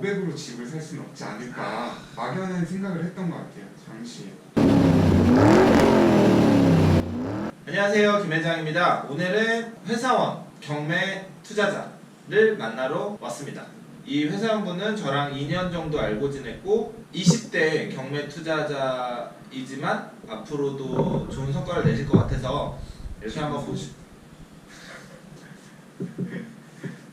500으로 집을 살 수는 없지 않을까 막연한 생각을 했던 것 같아요 당시에. 안녕하세요, 김 회장입니다. 오늘은 회사원 경매 투자자를 만나러 왔습니다. 이 회사원분은 저랑 2년 정도 알고 지냈고 20대 경매 투자자이지만 앞으로도 좋은 성과를 내실 것 같아서 이렇게 한번 보시죠.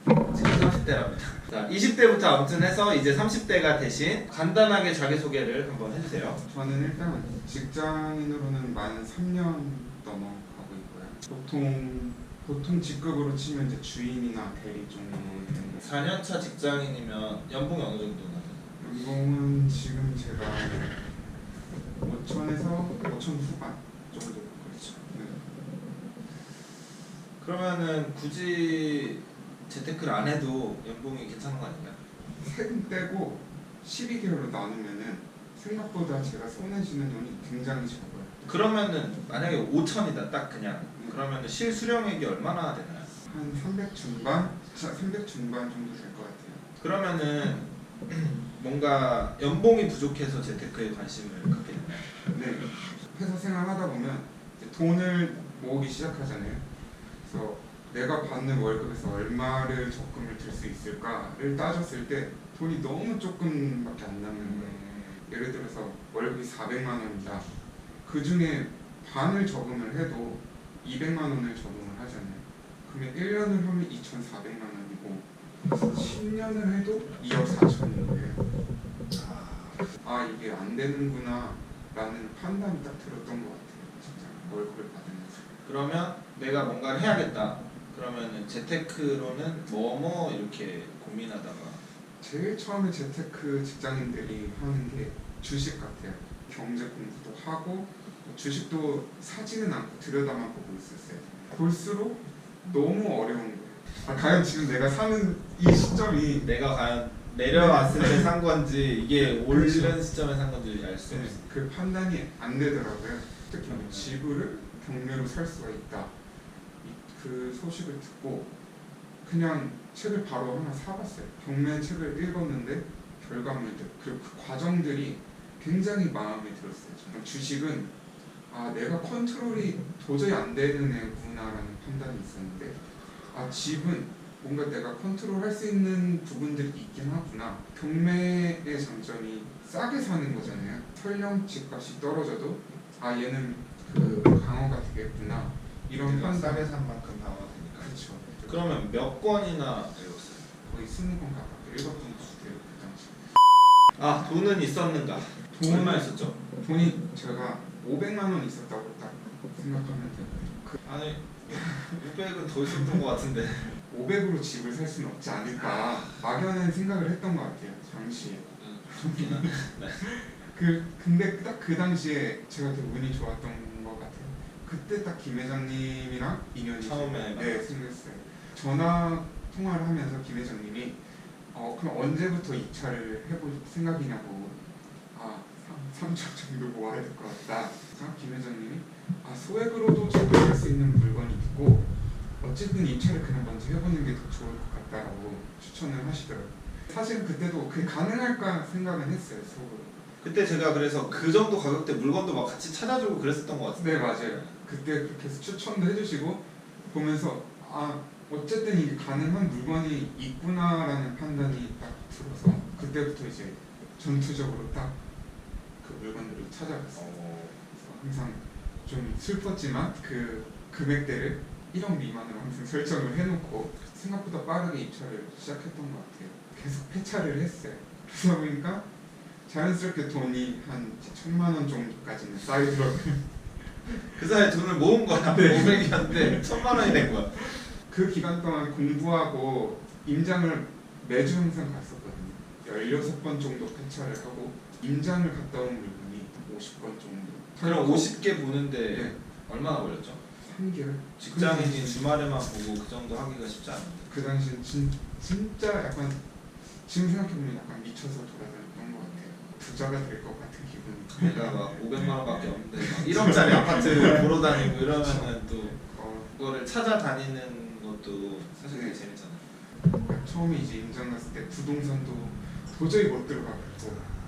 지금 30대랍니다. 자, 20대부터 아무튼 해서 이제 30대가 되신 간단하게 자기소개를 한번 해주세요. 저는 일단 직장인으로는 만 3년 넘어가고 있고요. 보통 직급으로 치면 이제 주임이나 대리 정도 되는 거. 4년차 직장인이면 연봉이 어느 정도 나요? 연봉은 지금 제가 5천에서 5천 후반 정도 그렇죠. 네. 그러면은 굳이 재테크를 안 해도 연봉이 괜찮은 거 아닌가요? 세금 떼고 12개월로 나누면은 생각보다 제가 손해지는 돈이 굉장히 적어요. 그러면은 만약에 5천이다 딱 그냥 그러면은 실수령액이 얼마나 되나요? 한 300 중반? 300 중반 정도 될 것 같아요. 그러면은 뭔가 연봉이 부족해서 재테크에 관심을 갖게 되나요? 네. 회사 생활하다 보면 이제 돈을 모으기 시작하잖아요. 그래서 내가 받는 월급에서 얼마를 적금을 들 수 있을까를 따졌을 때 돈이 너무 조금밖에 안 남는 거예요. 예를 들어서 월급이 400만 원이다. 그 중에 반을 적응을 해도 200만 원을 적응을 하잖아요. 그러면 1년을 하면 2,400만 원이고 10년을 해도 2억 4천인 거예요. 아 이게 안 되는구나 라는 판단이 딱 들었던 것 같아요. 진짜 월급을 받으면서. 그러면 내가 뭔가를 해야겠다. 그러면은 재테크로는 뭐 이렇게 고민하다가 제일 처음에 재테크 직장인들이 하는 게 주식 같아요. 경제 공부도 하고 주식도 사지는 않고 들여다만 보고 있었어요. 볼수록 너무 어려운 거예요. 과연 지금 내가 사는 이 시점이 내가 과연 내려왔을 때 산 건지 이게 오른 그렇죠. 시점에 산 건지 알 수 없어요. 그 판단이 안 되더라고요. 특히 지불을 경매로 살 수가 있다. 그 소식을 듣고 그냥 책을 바로 하나 사봤어요. 경매 책을 읽었는데 결과물들 그리고 그 과정들이 굉장히 마음에 들었어요. 정말 주식은 아 내가 컨트롤이 도저히 안 되는 애구나라는 판단이 있었는데 아 집은 뭔가 내가 컨트롤할 수 있는 부분들이 있긴 하구나. 경매의 장점이 싸게 사는 거잖아요. 설령 집값이 떨어져도 아 얘는 그 방어가 되겠구나. 이런 내가 판단. 싸게 산 만큼 방어가 되니까. 그렇죠. 그러면 몇 권이나 읽었어요? 거의 20권 가깝게 읽었던 것 같아요 그 당시. 아 돈은 있었는가? 얼마 있었죠? 돈이 제가 500만 원 있었다고 딱 생각하면 돼요. 아니 600은 더 있었던 것 같은데 500으로 집을 살 수는 없지 않을까 막연한 생각을 했던 것 같아요 당시에. 네. 근데 딱 그 당시에 제가 되게 운이 좋았던 것 같아요. 그때 딱 김 회장님이랑 인연이 처음에 네, 생겼어요. 전화 통화를 하면서 김 회장님이 그럼 언제부터 입찰을 해볼 생각이냐고. 아 3천 정도 모아야 될 것 같다. 김 회장님이 소액으로도 접근할 수 있는 물건이 있고 어쨌든 입찰을 그냥 먼저 해보는 게 더 좋을 것 같다라고 추천을 하시더라고요. 사실은 그때도 그게 가능할까 생각은 했어요 속으로. 그때 제가 그래서 그 정도 가격대 물건도 막 같이 찾아주고 그랬었던 것 같은데. 네 맞아요. 그때 그렇게 해서 추천도 해주시고 보면서 어쨌든 이게 가능한 물건이 있구나라는 판단이 딱 들어서 그때부터 이제 전투적으로 딱 그 물건들을 찾아갔어요. 그래서 항상 좀 슬펐지만 그 금액대를 1억 미만으로 항상 설정을 해놓고 생각보다 빠르게 입찰을 시작했던 것 같아요. 계속 폐차를 했어요. 그러다 보니까 자연스럽게 돈이 한 1,000만 원 정도까지는 쌓이더라고요. 그 사이에 돈을 모은 거야. 네. 500이었는데 1000만 원이 된 거야. 그 기간 동안 공부하고 임장을 매주 항상 갔었거든요. 16번 정도 폐차를 하고 임장을 갔다 온 물건이 50건 정도. 그럼 50개 보는데 네. 얼마나 걸렸죠? 3개월. 직장인이 주말에만 보고 그 정도 하기가 쉽지 않은데. 그 당시엔 진짜 약간 지금 생각해보면 약간 미쳐서 돌아다녔던 것 같아요. 부자가 될 것 같은 기분. 내가 막 500만 원밖에 없는데 막 1억짜리 아파트 보러 다니고 이러면은 또 그거를 찾아다니는 것도 사실 되게 재밌잖아요. 처음에 이제 임장 갔을 때 부동산도 도저히 못 들어가고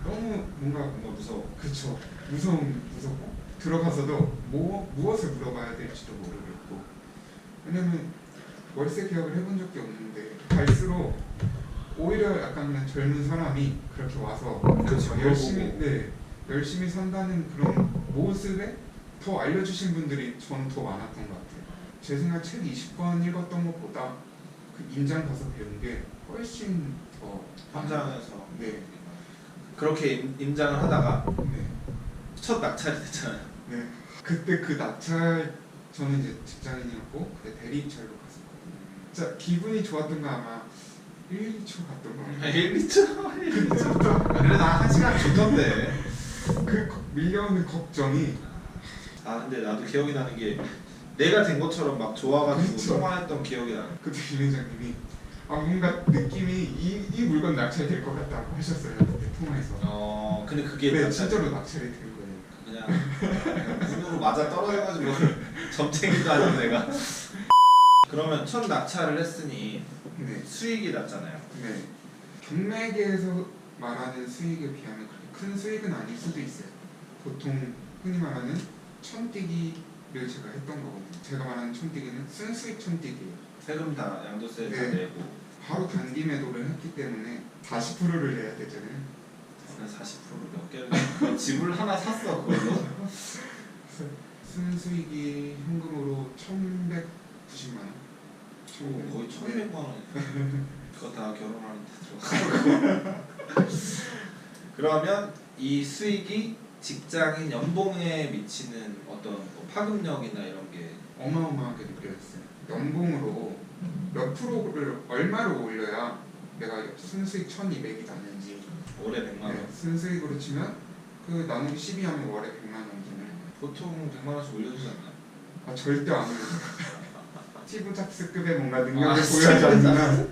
너무 뭔가 무서워. 그쵸 무섭고 들어가서도 무엇을 물어봐야 될지도 모르겠고 왜냐면 월세 계약을 해본 적이 없는데 갈수록 오히려 약간 그냥 젊은 사람이 그렇게 와서 그렇죠. 열심히 산다는 그런 모습에 더 알려주신 분들이 저는 더 많았던 것 같아요. 제 생각 책 20권 읽었던 것보다 그 임장 가서 배운 게 훨씬 더 현장에서 네. 그렇게 임장을 하다가 네. 첫 낙찰이 됐잖아요. 네. 그때 그 낙찰 저는 이제 직장인이었고 그때 대리 입찰로 갔었거든요. 진짜 기분이 좋았던 거 아마 1, 2초 갔던 거 같아요. 1, 2초? 그래도 한 1시간 주던데. 그 밀려오는 걱정이 아 근데 나도 기억이 나는 게 내가 된 것처럼 막 좋아가지고 그쵸. 통화했던 기억이 나요. 그때 김회장님이 뭔가 느낌이 이 물건 낙찰될 것 같다고 하셨어요. 그때 통화에서. 근데 그게 네, 낙찰- 진짜로 낙찰이 된 거예요. 그냥 눈으로 맞아 떨어져가지고 점쟁이도 아니고 내가. 그러면 첫 낙찰을 했으니 네. 수익이 났잖아요. 네. 경매계에서 말하는 수익에 비하면 그렇게 큰 수익은 아닐 수도 있어요. 보통 흔히 말하는 천뛰기를 제가 했던 거거든요. 제가 말하는 천뛰기는 순수익 천뛰기예요. 세금 다 양도세 다 네. 내고 바로 단기 매도를 했기 때문에 40%를 내야 되잖아요. 저는 40%를 몇 개를 집을 하나 샀어 그걸로. 순수익이 현금으로 1,190만 원. 거의 1,200만 원. 그거 다 결혼하는데 들어가. 그러면 이 수익이 직장인 연봉에 미치는 어떤 뭐 파급력이나 이런 게 어마어마하게 느껴졌어요. 연봉으로 몇 프로를 얼마로 올려야 내가 순수익 1,200이 나는지. 월에 100만 원. 네, 순수익으로 치면 그 나누기 12하면 월에 100만 원이잖아요. 보통 100만 원씩 올려주지 않나요? 절대 안 올려요. 스티브 잡스급의 뭔가 능력을 아, 보유하지 스티브 않으면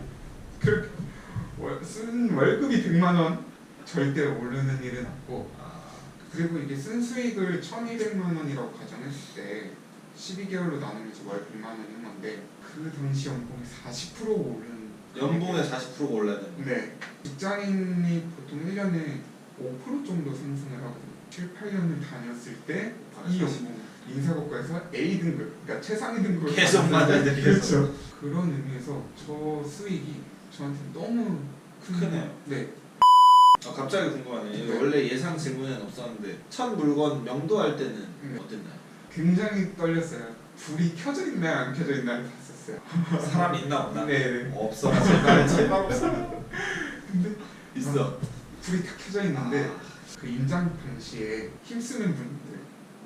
그렇게 쓴 월급이 100만 원 절대 오르는 일은 없고 그리고 이게 쓴수익을 1,200만 원이라고 가정했을 때 12개월로 나누면서 월 100만 원인 건데 그 당시 연봉이 40% 오른 연봉에 40%가 올라야 되는 거예요. 네. 직장인이 보통 1년에 5% 정도 상승을 하거든요. 7, 8년을 다녔을 때 이 연봉 인사고과에서 A등급, 그러니까 최상위 등급을 계속 맞아야 돼. 그렇죠. 그런 의미에서 저 수익이 저한테 너무 크네요. 네. 갑자기 궁금하네. 네. 원래 예상 질문에는 없었는데 첫 물건 명도할 때는 네. 어땠나요? 굉장히 떨렸어요. 불이 켜져 있나요, 안 켜져 있나요 봤었어요. 사람이 있나 없나? 네. 없어. 제발 없어. 근데 있어. 불이 딱 켜져 있는데 그 임장 당시에 힘쓰는 분들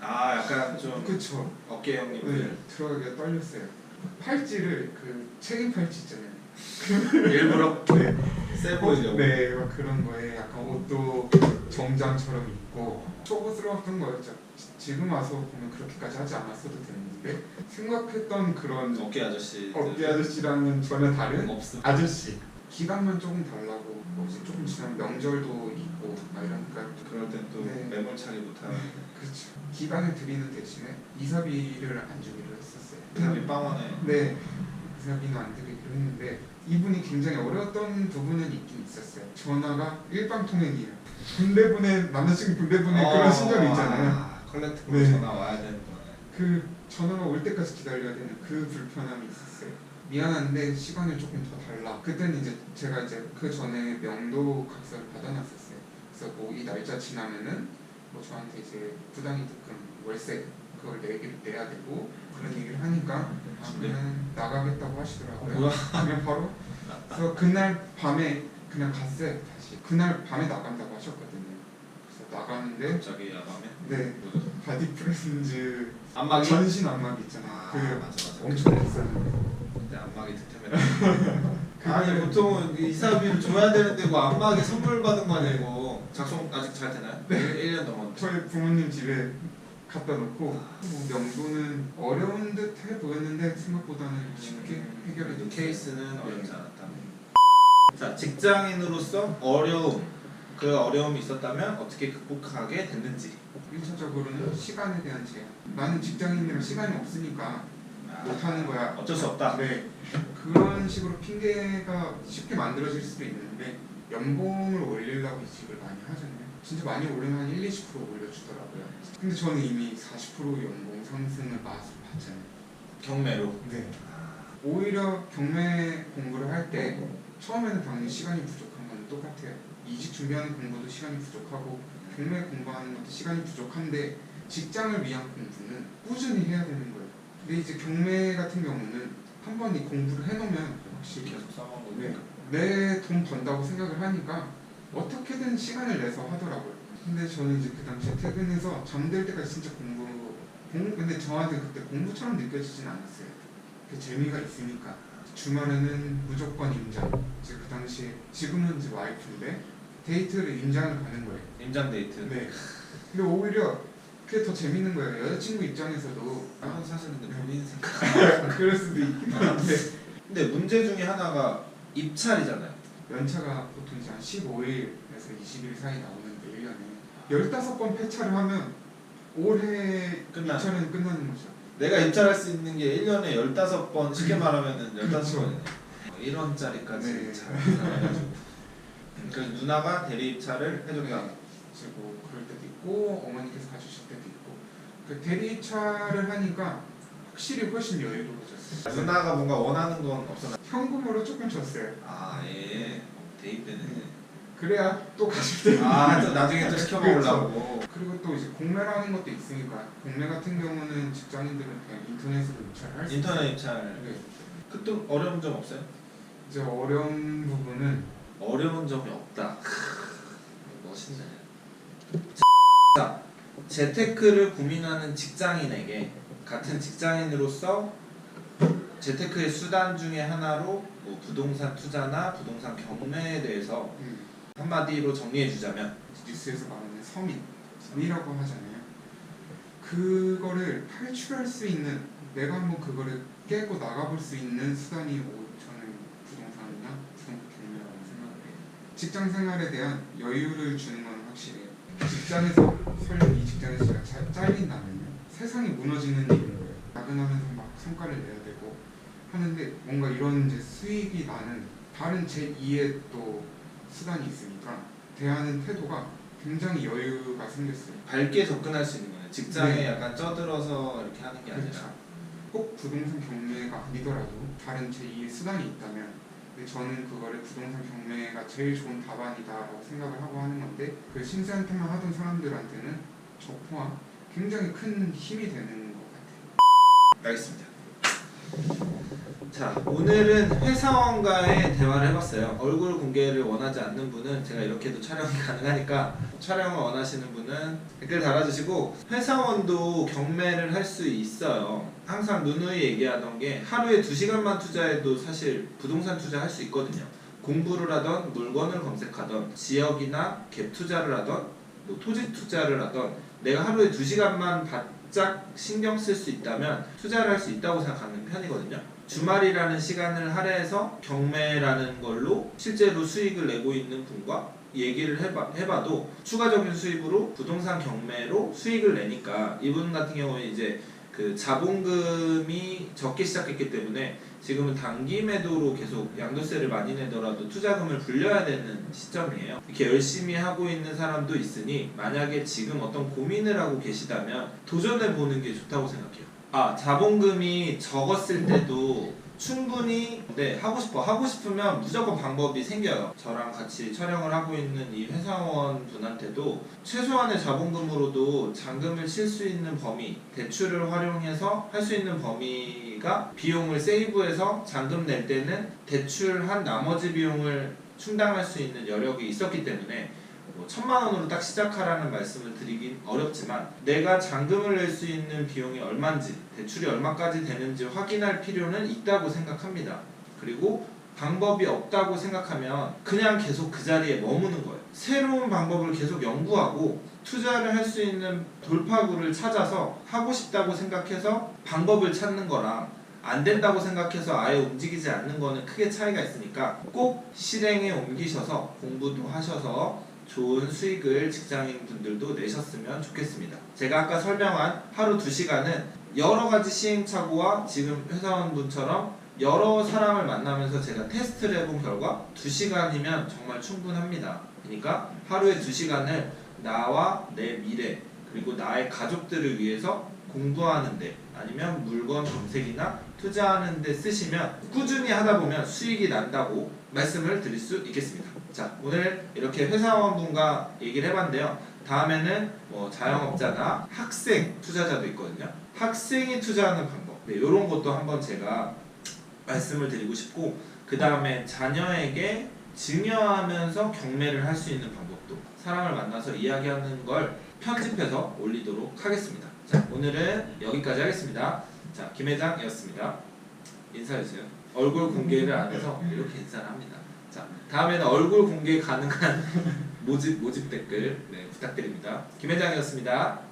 약간 좀 그쵸. 어깨 형님들 네, 들어가기가 떨렸어요. 팔찌를 그 책임 팔찌 있잖아요. 일부러 네. 세 보이려고. 네, 막 그런 거에 약간 옷도 정장처럼 입고 초보스러웠던 거였죠. 지금 와서 보면 그렇게까지 하지 않았어도 되는데 생각했던 그런 어깨 아저씨. 어깨 아저씨랑은 전혀 다른 없음. 아저씨. 기간만 조금 달라고 혹시 조금 지나면 명절도 있고 막 이러니까 그럴 땐 또 네. 매몰차게 못하는. 그렇죠. 기간을 드리는 대신에 이사비를 안 주기로 했었어요. 사람이 빵원에. 네, 이사비는 안 드리기로 했는데 이분이 굉장히 어려웠던 부분은 있긴 있었어요. 전화가 일방통행이에요. 군대 보낸 남자친구 군대 보낸 그런 신절이 있잖아요. 컬렉트로 네. 전화 와야 되는 거네. 그 전화가 올 때까지 기다려야 되는 그 불편함이 있었어요. 미안한데 시간을 조금 더 달라. 그때는 이제 제가 이제 그 전에 명도 각서를 받아놨었어요. 그래서 뭐 이 날짜 지나면은 뭐 저한테 이제 부당이득금 월세 그걸 내야 되고 그런 얘기를 하니까 그냥 나가겠다고 하시더라고요. 뭐야? 그냥 바로 그래서 그날 밤에 그냥 갔어요. 다시 그날 밤에 나간다고 하셨거든요. 그래서 나가는데 갑자기 야밤에. 네 바디 프레슨즈 안마기. 전신 안마기 있잖아요. 그 맞아. 엄청 비싼 근데 안마기 득템해. 아니 보통은 이사비를 줘야 되는데 뭐 안마기 선물 받은 거 아니고 작성 아직 잘 되나요? 네. 1년 넘었는데. 저희 부모님 집에 갖다 놓고 뭐 명도는 어려운 듯 해 보였는데 생각보다는 쉽게 해결해 줬어요. 케이스는 어렵지 않았다. 자, 직장인으로서 어려움, 그 어려움이 있었다면 어떻게 극복하게 됐는지. 1차적으로는 시간에 대한 제한. 나는 직장인이랑 시간이 없으니까 못하는 거야. 어쩔 수 없다. 네. 그런 식으로 핑계가 쉽게 만들어질 수도 있는데 연봉을 올리려고 이직을 많이 하잖아요. 진짜 많이 오르면 한 1, 20% 올려주더라고요. 근데 저는 이미 40% 연봉 상승을 맛을 봤잖아요. 경매로. 네. 오히려 경매 공부를 할 때 처음에는 당연히 시간이 부족한 건 똑같아요. 이직 준비하는 공부도 시간이 부족하고 경매 공부하는 것도 시간이 부족한데 직장을 위한 공부는 꾸준히 해야 되는 거예요. 근데 이제 경매 같은 경우는 한 번 이 공부를 해놓으면 확실히 계속 써먹고. 네. 내 돈 번다고 생각을 하니까 어떻게든 시간을 내서 하더라고요. 근데 저는 이제 그 당시에 퇴근해서 잠들 때까지 진짜 근데 저한테 그때 공부처럼 느껴지진 않았어요. 그 재미가 있으니까. 주말에는 무조건 임장. 이제 그 당시에 지금은 이제 와이프인데 데이트를 임장을 가는 거예요. 임장 데이트. 네. 근데 오히려 그게 더 재밌는 거예요. 여자친구 입장에서도 아, 사실 근데 본인 생각. 그럴 수도 있긴 한데 근데 문제 중에 하나가 입찰이잖아요. 연차가 보통 이제 한 15일에서 20일 사이 나오는데 1년에 15번 폐차를 하면 올해 입찰은 끝나는 거죠. 내가 입찰할 수 있는 게 1년에 15번, 쉽게 말하면은 15번이네. 1원짜리까지 네. 잘 나와가지고. 그러니까 누나가 대리 입찰을 해줬다. 이제 뭐 그럴 때도 있고 어머니께서 가주실 때도 있고 그 대리 입찰을 하니까 확실히 훨씬 여유로워졌어요. 누나가 뭔가 원하는 건 없었나? 현금으로 조금 줬어요. 아, 예. 대입되네. 그래야 또 가실 때. 아, 또 나중에 또 시켜 먹으려고. 그리고 또 이제 공매라는 것도 있으니까 공매 같은 경우는 직장인들은 그냥 인터넷으로 입찰할 수 있어요. 인터넷 입찰. 네. 그또 어려운 점 없어요? 이제 어려운 부분은 어려운 점이 없다. 멋있네. 자, 재테크를 고민하는 직장인에게 같은 직장인으로서 재테크의 수단 중에 하나로 뭐 부동산 투자나 부동산 경매에 대해서 한마디로 정리해 주자면 뉴스에서 말하는 서민이라고 하잖아요. 그거를 탈출할 수 있는 내가 한번 그거를 깨고 나가볼 수 있는 수단이 저는 부동산이나 부동산 경매라고 생각을 해요. 직장 생활에 대한 여유를 주는 건 확실해요. 직장에서 설령 이 직장에서 제가 잘린다면요 세상이 무너지는 일인 거예요. 야근하면서 막 성과를 내야 되고 하는데 뭔가 이런 이제 수익이 나는 다른 제2의 또 수단이 있으니까 대하는 태도가 굉장히 여유가 생겼어요. 밝게 접근할 수 있는 거예요. 직장에 네. 약간 쪄들어서 이렇게 하는 게 아니라. 그렇죠. 꼭 부동산 경매가 아니더라도 다른 제2의 수단이 있다면 근데 저는 그거를 부동산 경매가 제일 좋은 답안이다라고 생각을 하고 하는 건데 그 신세한테만 하던 사람들한테는 저 포함 굉장히 큰 힘이 되는 것 같아요. 알겠습니다. 자, 오늘은 회사원과의 대화를 해봤어요. 얼굴 공개를 원하지 않는 분은 제가 이렇게도 촬영이 가능하니까 촬영을 원하시는 분은 댓글 달아주시고 회사원도 경매를 할 수 있어요. 항상 누누이 얘기하던 게 하루에 2시간만 투자해도 사실 부동산 투자할 수 있거든요. 공부를 하던 물건을 검색하던 지역이나 갭 투자를 하던 뭐 토지 투자를 하던 내가 하루에 2시간만 바짝 신경 쓸 수 있다면 투자를 할 수 있다고 생각하는 편이거든요. 주말이라는 시간을 할애해서 경매라는 걸로 실제로 수익을 내고 있는 분과 얘기를 해봐도 추가적인 수입으로 부동산 경매로 수익을 내니까 이분 같은 경우에 이제 그 자본금이 적기 시작했기 때문에 지금은 단기 매도로 계속 양도세를 많이 내더라도 투자금을 불려야 되는 시점이에요. 이렇게 열심히 하고 있는 사람도 있으니 만약에 지금 어떤 고민을 하고 계시다면 도전해 보는 게 좋다고 생각해요. 아, 자본금이 적었을 때도 충분히 하고 싶으면 무조건 방법이 생겨요. 저랑 같이 촬영을 하고 있는 이 회사원 분한테도 최소한의 자본금으로도 잔금을 칠 수 있는 범위, 대출을 활용해서 할 수 있는 범위가 비용을 세이브해서 잔금 낼 때는 대출한 나머지 비용을 충당할 수 있는 여력이 있었기 때문에 1,000만 원으로 딱 시작하라는 말씀을 드리긴 어렵지만 내가 잔금을 낼 수 있는 비용이 얼마인지 대출이 얼마까지 되는지 확인할 필요는 있다고 생각합니다. 그리고 방법이 없다고 생각하면 그냥 계속 그 자리에 머무는 거예요. 새로운 방법을 계속 연구하고 투자를 할 수 있는 돌파구를 찾아서 하고 싶다고 생각해서 방법을 찾는 거랑 안 된다고 생각해서 아예 움직이지 않는 거는 크게 차이가 있으니까 꼭 실행에 옮기셔서 공부도 하셔서 좋은 수익을 직장인분들도 내셨으면 좋겠습니다. 제가 아까 설명한 하루 2시간은 여러 가지 시행착오와 지금 회사원분처럼 여러 사람을 만나면서 제가 테스트를 해본 결과 2시간이면 정말 충분합니다. 그러니까 하루에 2시간을 나와 내 미래 그리고 나의 가족들을 위해서 공부하는데 아니면 물건 검색이나 투자하는데 쓰시면 꾸준히 하다 보면 수익이 난다고 말씀을 드릴 수 있겠습니다. 자, 오늘 이렇게 회사원분과 얘기를 해봤는데요. 다음에는 뭐 자영업자나 학생 투자자도 있거든요. 학생이 투자하는 방법, 네, 이런 것도 한번 제가 말씀을 드리고 싶고, 그 다음에 자녀에게 증여하면서 경매를 할 수 있는 방법도, 사람을 만나서 이야기하는 걸 편집해서 올리도록 하겠습니다. 자, 오늘은 여기까지 하겠습니다. 자, 김 회장이었습니다. 인사해주세요. 얼굴 공개를 안 해서 이렇게 인사를 합니다. 자, 다음에는 얼굴 공개 가능한 모집 댓글, 네, 부탁드립니다. 김 회장이었습니다.